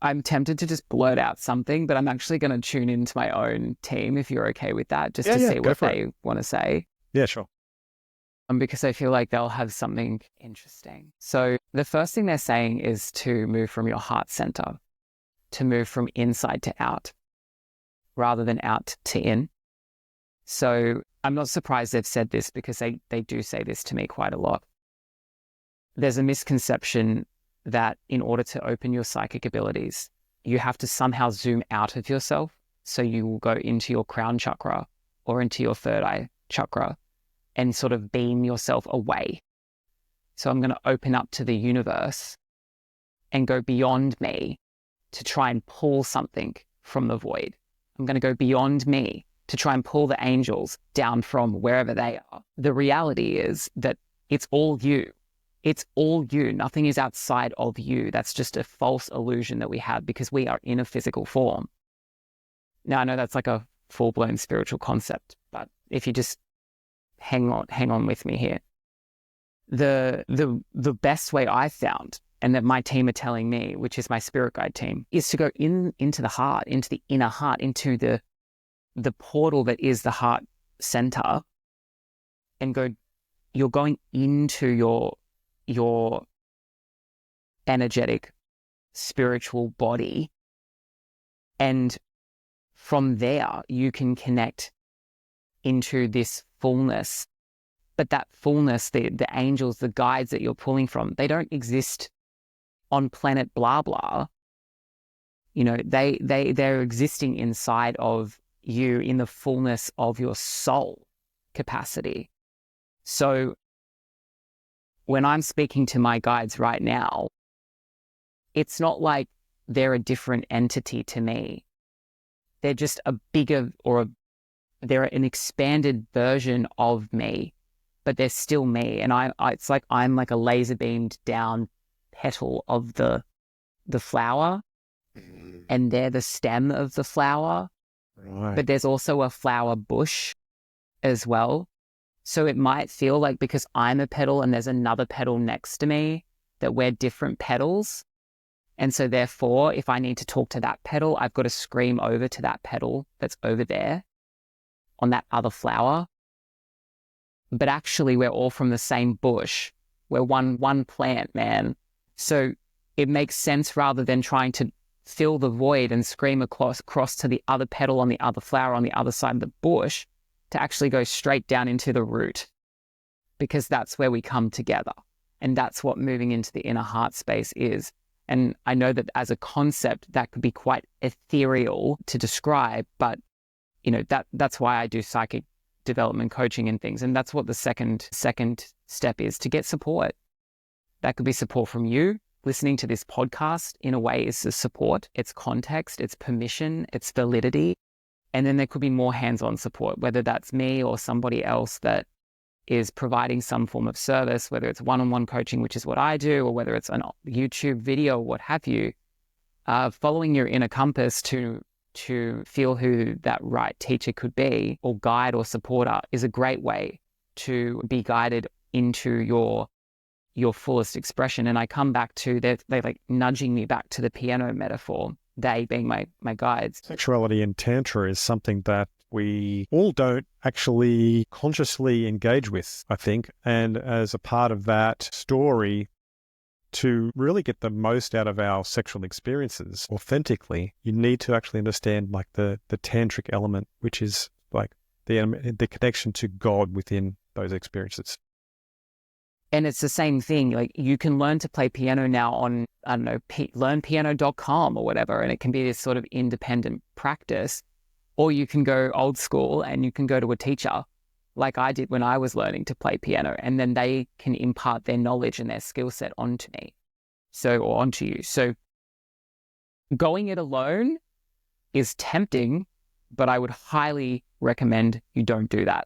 I'm tempted to just blurt out something, but I'm actually going to tune into my own team if you're okay with that, just to see what they want to say. Yeah, sure. Because I feel like they'll have something interesting. So the first thing they're saying is to move from your heart center, to move from inside to out, rather than out to in. So I'm not surprised they've said this, because they do say this to me quite a lot. There's a misconception that in order to open your psychic abilities, you have to somehow zoom out of yourself. So you will go into your crown chakra or into your third eye chakra and sort of beam yourself away. So I'm going to open up to the universe and go beyond me to try and pull something from the void. I'm going to go beyond me to try and pull the angels down from wherever they are. The reality is that it's all you. It's all you. Nothing is outside of you. That's just a false illusion that we have, because we are in a physical form. Now, I know that's like a full-blown spiritual concept, but if you just hang on with me here. The best way I found, and that my team are telling me, which is my spirit guide team, is to go into the heart, into the inner heart, into the portal that is the heart center, and you're going into your energetic spiritual body, and from there you can connect into this fullness. But that fullness, the angels, the guides that you're pulling from, they don't exist on planet blah blah. You know, they're existing inside of you in the fullness of your soul capacity. So when I'm speaking to my guides right now, it's not like they're a different entity to me. They're just a bigger, they're an expanded version of me, but they're still me. And it's like I'm like a laser beamed down petal of the flower, and they're the stem of the flower. Right. But there's also a flower bush as well. So it might feel like, because I'm a petal and there's another petal next to me, that we're different petals. And so therefore, if I need to talk to that petal, I've got to scream over to that petal that's over there on that other flower. But actually, we're all from the same bush. We're one plant, man. So it makes sense, rather than trying to fill the void and scream across to the other petal on the other flower on the other side of the bush, to actually go straight down into the root, because that's where we come together. And that's what moving into the inner heart space is. And I know that as a concept, that could be quite ethereal to describe, but you know, that's why I do psychic development coaching and things. And that's what the second step is, to get support. That could be support from you. Listening to this podcast, in a way, is a support. It's context, it's permission, it's validity. And then there could be more hands-on support, whether that's me or somebody else that is providing some form of service, whether it's one-on-one coaching, which is what I do, or whether it's a YouTube video, what have you. Following your inner compass to feel who that right teacher could be, or guide or supporter, is a great way to be guided into your fullest expression. And I come back to, they're like nudging me back to the piano metaphor, they being my guides. Sexuality in Tantra is something that we all don't actually consciously engage with, I think. And as a part of that story, to really get the most out of our sexual experiences authentically, you need to actually understand like the tantric element, which is like the connection to God within those experiences. And it's the same thing. Like, you can learn to play piano now on, I don't know, learnpiano.com or whatever, and it can be this sort of independent practice. Or you can go old school and you can go to a teacher, like I did when I was learning to play piano, and then they can impart their knowledge and their skill set onto me, or onto you. So going it alone is tempting, but I would highly recommend you don't do that.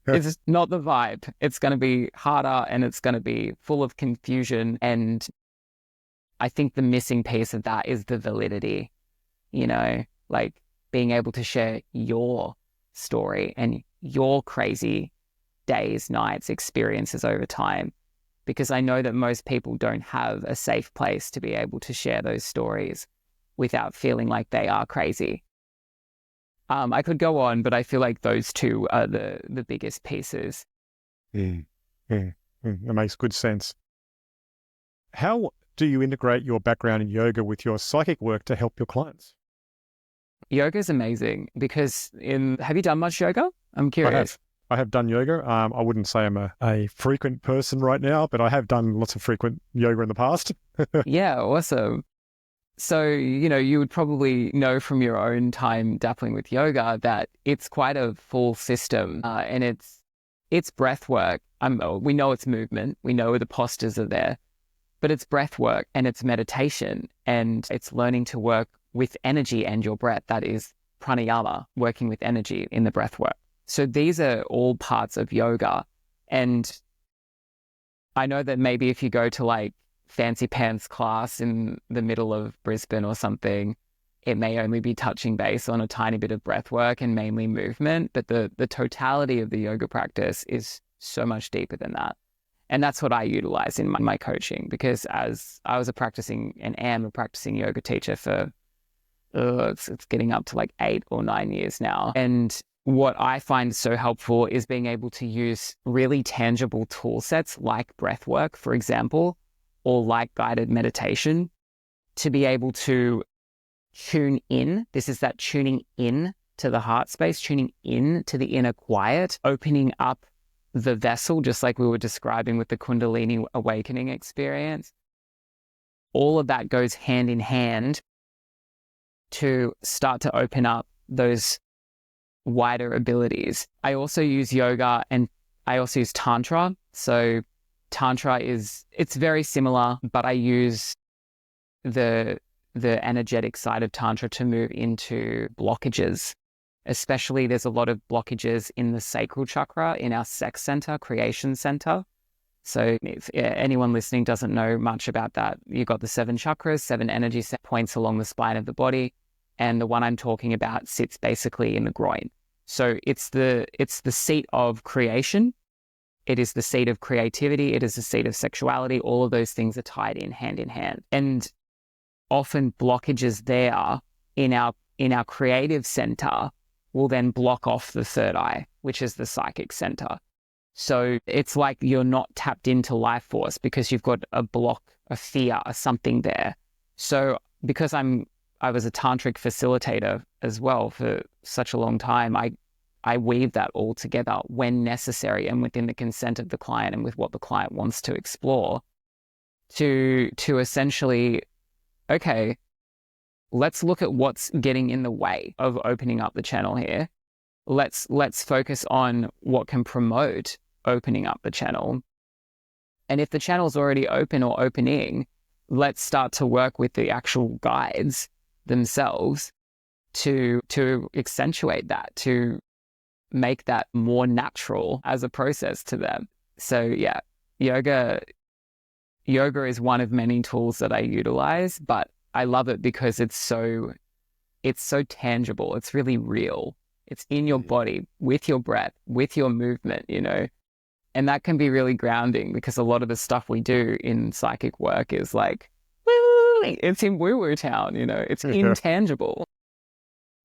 It's not the vibe. It's going to be harder, and it's going to be full of confusion. And I think the missing piece of that is the validity, you know, like being able to share your story and your crazy days, nights, experiences over time. Because I know that most people don't have a safe place to be able to share those stories. without feeling like they are crazy. I could go on, but I feel like those two are the biggest pieces. That makes good sense. How do you integrate your background in yoga with your psychic work to help your clients? Yoga is amazing because have you done much yoga? I'm curious. I have done yoga. I wouldn't say I'm a frequent person right now, but I have done lots of frequent yoga in the past. Yeah, awesome. So, you would probably know from your own time dabbling with yoga that it's quite a full system, and it's breath work. We know it's movement. We know the postures are there, but it's breath work and it's meditation and it's learning to work with energy and your breath. That is pranayama, working with energy in the breath work. So these are all parts of yoga. And I know that maybe if you go to like fancy pants class in the middle of Brisbane or something, it may only be touching base on a tiny bit of breath work and mainly movement, but the totality of the yoga practice is so much deeper than that. And that's what I utilize in my coaching, because as I was am a practicing yoga teacher for, it's getting up to like 8 or 9 years now. And what I find so helpful is being able to use really tangible tool sets like breath work, for example, or like guided meditation, to be able to tune in. This is that tuning in to the heart space, tuning in to the inner quiet, opening up the vessel, just like we were describing with the Kundalini awakening experience. All of that goes hand in hand to start to open up those wider abilities. I also use yoga and I also use Tantra. So Tantra it's very similar, but I use the energetic side of Tantra to move into blockages. Especially there's a lot of blockages in the sacral chakra, in our sex center, creation center. So if anyone listening doesn't know much about that, you've got the 7 chakras, 7 energy set points along the spine of the body. And the one I'm talking about sits basically in the groin. So it's the seat of creation. It is the seat of creativity. It is the seat of sexuality. All of those things are tied in hand. And often blockages there in our creative center will then block off the third eye, which is the psychic center. So it's like you're not tapped into life force because you've got a block, a fear, a something there. So because I was a tantric facilitator as well for such a long time, I weave that all together when necessary and within the consent of the client and with what the client wants to explore to essentially, okay, let's look at what's getting in the way of opening up the channel here. Let's focus on what can promote opening up the channel. And if the channel's already open or opening, let's start to work with the actual guides themselves to accentuate that, to make that more natural as a process to them. So yeah, yoga is one of many tools that I utilize, but I love it because it's so tangible. It's really real. It's in your body, with your breath, with your movement, and that can be really grounding because a lot of the stuff we do in psychic work is like, it's in woo-woo town, it's intangible.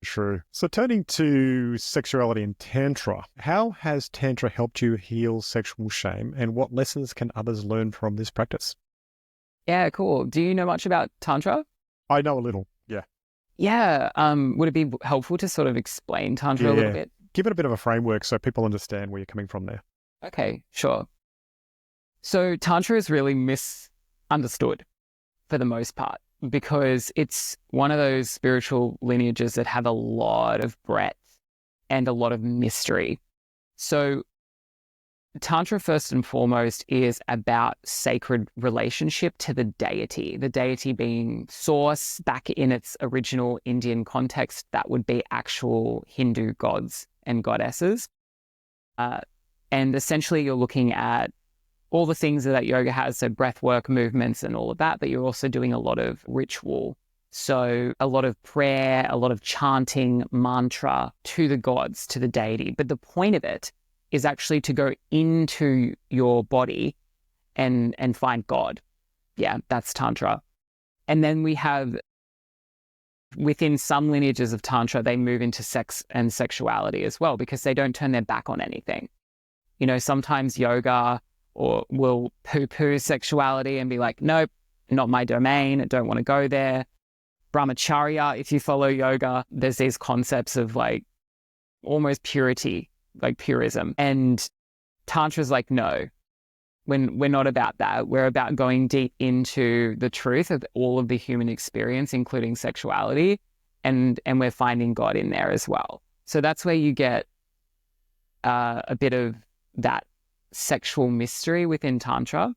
True. So turning to sexuality and Tantra, how has Tantra helped you heal sexual shame and what lessons can others learn from this practice? Yeah, cool. Do you know much about Tantra? I know a little, yeah. Yeah. Would it be helpful to sort of explain Tantra a little bit? Give it a bit of a framework so people understand where you're coming from there. Okay, sure. So Tantra is really misunderstood for the most part because it's one of those spiritual lineages that have a lot of breadth and a lot of mystery. So Tantra, first and foremost, is about sacred relationship to the deity being source. Back in its original Indian context, that would be actual Hindu gods and goddesses. And essentially you're looking at all the things that yoga has, so breath work, movements and all of that, but you're also doing a lot of ritual. So a lot of prayer, a lot of chanting, mantra to the gods, to the deity. But the point of it is actually to go into your body and find God. Yeah, that's Tantra. And then we have Within some lineages of Tantra, they move into sex and sexuality as well because they don't turn their back on anything. You know, sometimes yoga or will poo-poo sexuality and be like, nope, not my domain. I don't want to go there. Brahmacharya, if you follow yoga, there's these concepts of like almost purity, like purism. And Tantra's like, no, we're not about that. We're about going deep into the truth of all of the human experience, including sexuality, and we're finding God in there as well. So that's where you get a bit of that sexual mystery within Tantra.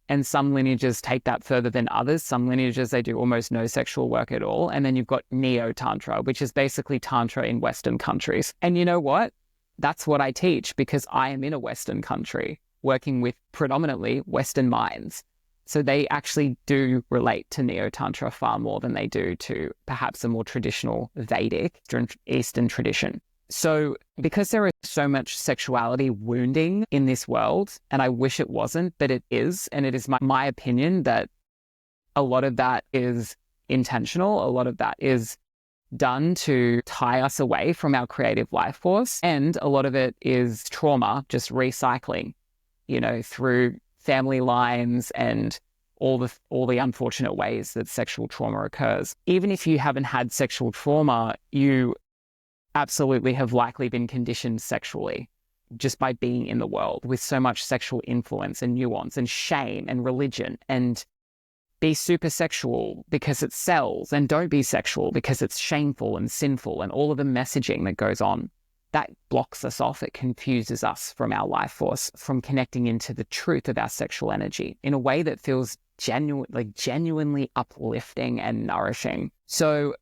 And some lineages take that further than others. Some lineages, they do almost no sexual work at all. And then you've got Neotantra, which is basically Tantra in Western countries. And you know what? That's what I teach because I am in a Western country working with predominantly Western minds. So they actually do relate to Neotantra far more than they do to perhaps a more traditional Vedic Eastern tradition. So because there is so much sexuality wounding in this world, and I wish it wasn't, but it is, and it is my opinion that a lot of that is intentional, a lot of that is done to tie us away from our creative life force, and a lot of it is trauma, just recycling, you know, through family lines and all the unfortunate ways that sexual trauma occurs. Even if you haven't had sexual trauma, you absolutely have likely been conditioned sexually just by being in the world with so much sexual influence and nuance and shame and religion, and be super sexual because it sells, and don't be sexual because it's shameful and sinful, and all of the messaging that goes on. That blocks us off. It confuses us from our life force, from connecting into the truth of our sexual energy in a way that feels genuinely uplifting and nourishing. So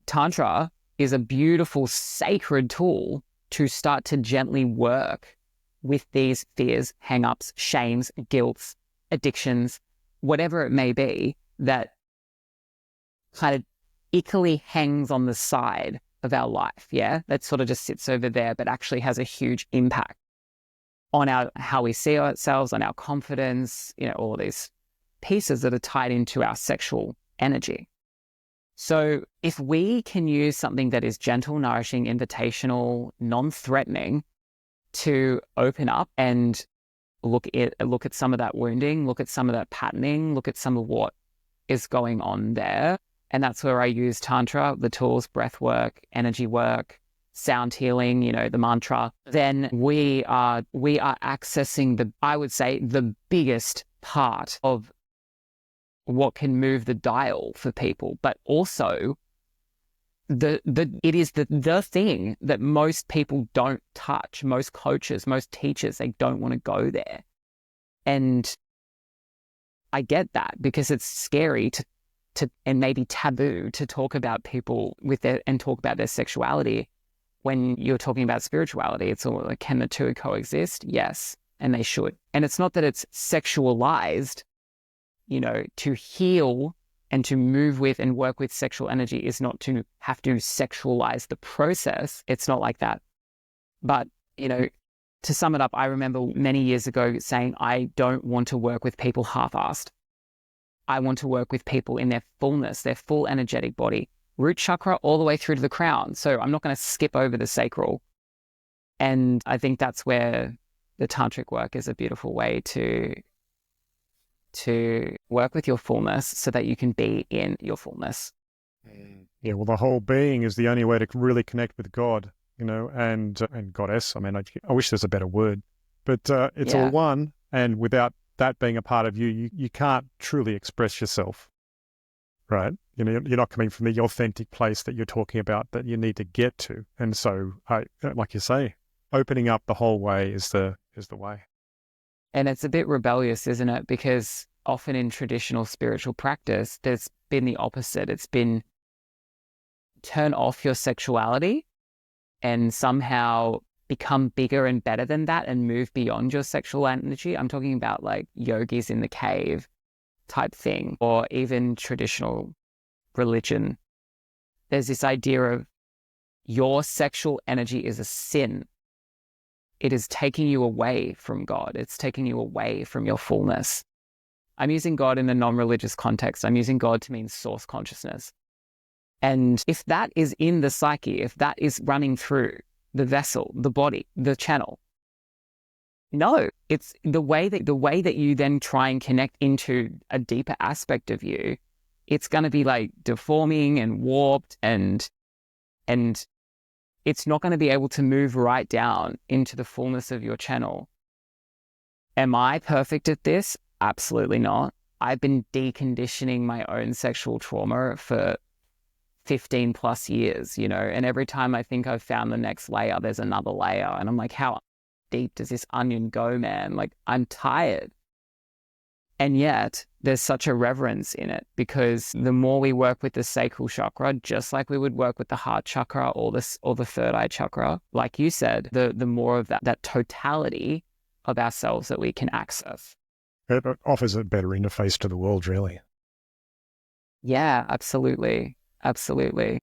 Tantra is a beautiful, sacred tool to start to gently work with these fears, hang-ups, shames, guilts, addictions, whatever it may be, that kind of ickily hangs on the side of our life, yeah? That sort of just sits over there, but actually has a huge impact on how we see ourselves, on our confidence, you know, all of these pieces that are tied into our sexual energy. So if we can use something that is gentle, nourishing, invitational, non-threatening to open up and look at some of that wounding, look at some of that patterning, look at some of what is going on there. And that's where I use Tantra, the tools, breath work, energy work, sound healing, you know, the mantra. Then we are accessing I would say, the biggest part of what can move the dial for people, but also it is the thing that most people don't touch. Most coaches, most teachers, they don't want to go there. And I get that because it's scary to and maybe taboo to talk about people and talk about their sexuality when you're talking about spirituality. It's all like, can the two coexist? Yes, and they should. And it's not that it's sexualized. You know, to heal and to move with and work with sexual energy is not to have to sexualize the process. It's not like that. But, you know, to sum it up, I remember many years ago saying, I don't want to work with people half-assed. I want to work with people in their fullness, their full energetic body, root chakra all the way through to the crown. So I'm not going to skip over the sacral. And I think that's where the tantric work is a beautiful way to work with your fullness so that you can be in your fullness. Yeah, well, the whole being is the only way to really connect with God, you know, and goddess. I mean, I wish there's a better word, but it's all one. And without that being a part of you, you can't truly express yourself, right? You know, you're not coming from the authentic place that you're talking about that you need to get to. And so, like you say, opening up the whole way is the way. And it's a bit rebellious, isn't it? Because often in traditional spiritual practice, there's been the opposite. It's been turn off your sexuality and somehow become bigger and better than that and move beyond your sexual energy. I'm talking about like yogis in the cave type thing, or even traditional religion. There's this idea of your sexual energy is a sin. It is taking you away from God. It's taking you away from your fullness. I'm using God in a non-religious context. I'm using God to mean source consciousness. And if that is in the psyche, if that is running through the vessel, the body, the channel, no, it's the way that you then try and connect into a deeper aspect of you, it's going to be like deforming and warped, and it's not going to be able to move right down into the fullness of your channel. Am I perfect at this? Absolutely not. I've been deconditioning my own sexual trauma for 15 plus years, and every time I think I've found the next layer, there's another layer. And I'm like, how deep does this onion go, man? Like, I'm tired. And yet there's such a reverence in it, because the more we work with the sacral chakra, just like we would work with the heart chakra or the third eye chakra, like you said, the more of that totality of ourselves that we can access. It offers a better interface to the world, really. Yeah, absolutely. Absolutely.